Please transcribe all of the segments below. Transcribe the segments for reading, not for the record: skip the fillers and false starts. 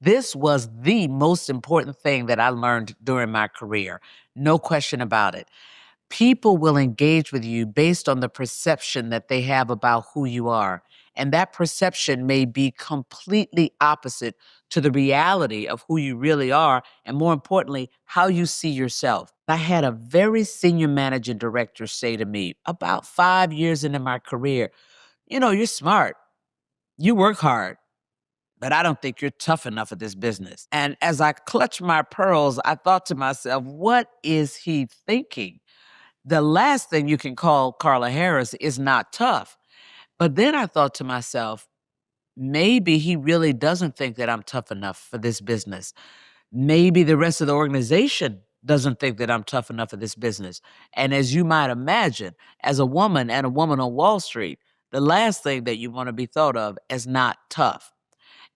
This was the most important thing that I learned during my career. No question about it. People will engage with you based on the perception that they have about who you are. And that perception may be completely opposite to the reality of who you really are, and more importantly, how you see yourself. I had a very senior managing director say to me about 5 years into my career, you're smart, you work hard, but I don't think you're tough enough for this business. And as I clutched my pearls, I thought to myself, what is he thinking? The last thing you can call Carla Harris is not tough. But then I thought to myself, maybe he really doesn't think that I'm tough enough for this business. Maybe the rest of the organization doesn't think that I'm tough enough for this business. And as you might imagine, as a woman and a woman on Wall Street, the last thing that you want to be thought of as not tough.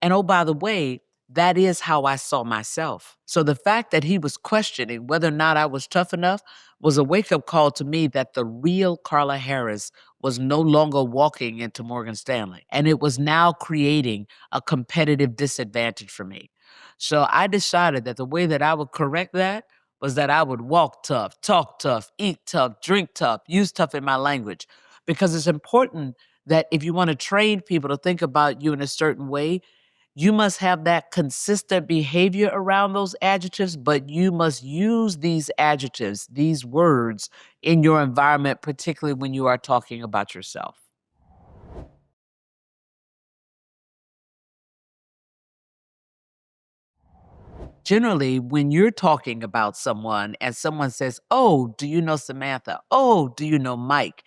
And oh, by the way, that is how I saw myself. So the fact that he was questioning whether or not I was tough enough was a wake-up call to me that the real Carla Harris was no longer walking into Morgan Stanley. And it was now creating a competitive disadvantage for me. So I decided that the way that I would correct that was that I would walk tough, talk tough, eat tough, drink tough, use tough in my language. Because it's important that if you want to train people to think about you in a certain way, you must have that consistent behavior around those adjectives, but you must use these adjectives, these words in your environment, particularly when you are talking about yourself. Generally, when you're talking about someone and someone says, "Oh, do you know Samantha? Oh, do you know Mike?"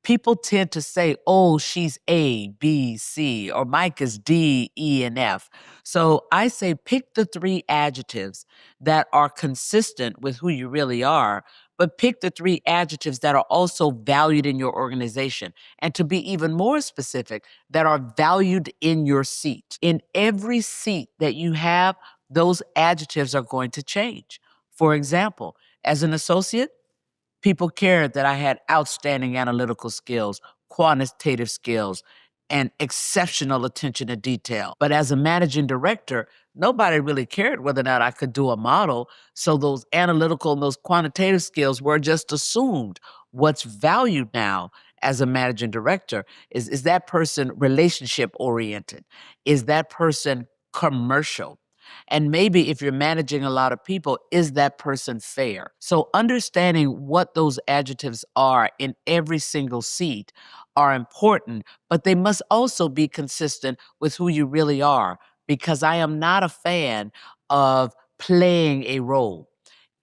People tend to say, "Oh, she's A, B, C," or Mike is D, E, and F. So I say pick the three adjectives that are consistent with who you really are, but pick the three adjectives that are also valued in your organization. And to be even more specific, that are valued in your seat. In every seat that you have, those adjectives are going to change. For example, as an associate, people cared that I had outstanding analytical skills, quantitative skills, and exceptional attention to detail. But as a managing director, nobody really cared whether or not I could do a model. So those analytical and those quantitative skills were just assumed. What's valued now as a managing director is that person relationship oriented? Is that person commercial? And maybe if you're managing a lot of people, is that person fair? So understanding what those adjectives are in every single seat are important, but they must also be consistent with who you really are, because I am not a fan of playing a role.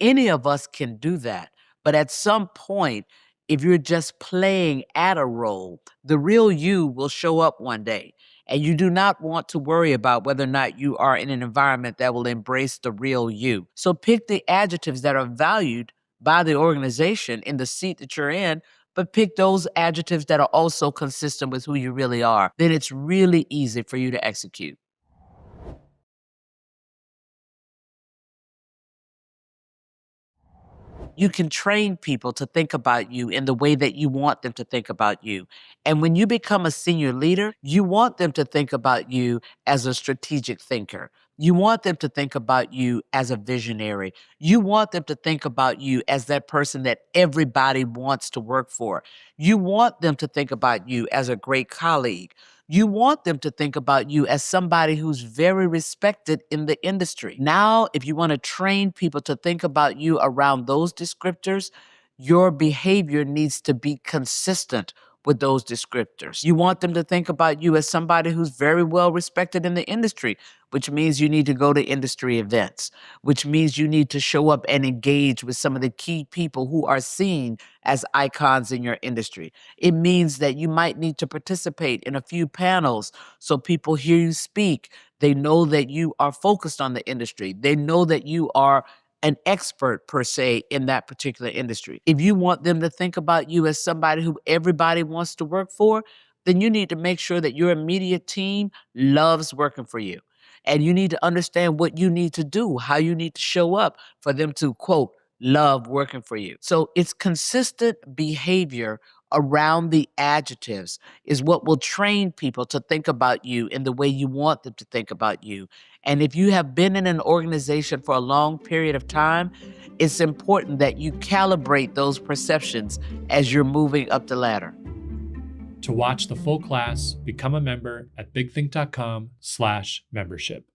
Any of us can do that. But at some point, if you're just playing at a role, the real you will show up one day. And you do not want to worry about whether or not you are in an environment that will embrace the real you. So pick the adjectives that are valued by the organization in the seat that you're in, but pick those adjectives that are also consistent with who you really are. Then it's really easy for you to execute. You can train people to think about you in the way that you want them to think about you. And when you become a senior leader, you want them to think about you as a strategic thinker. You want them to think about you as a visionary. You want them to think about you as that person that everybody wants to work for. You want them to think about you as a great colleague. You want them to think about you as somebody who's very respected in the industry. Now, if you want to train people to think about you around those descriptors, your behavior needs to be consistent with those descriptors. You want them to think about you as somebody who's very well respected in the industry, which means you need to go to industry events, which means you need to show up and engage with some of the key people who are seen as icons in your industry. It means that you might need to participate in a few panels so people hear you speak. They know that you are focused on the industry. They know that you are an expert per se in that particular industry. If you want them to think about you as somebody who everybody wants to work for, then you need to make sure that your immediate team loves working for you. And you need to understand what you need to do, how you need to show up for them to, quote, love working for you. So it's consistent behavior around the adjectives is what will train people to think about you in the way you want them to think about you. And if you have been in an organization for a long period of time, it's important that you calibrate those perceptions as you're moving up the ladder. To watch the full class, become a member at bigthink.com/membership.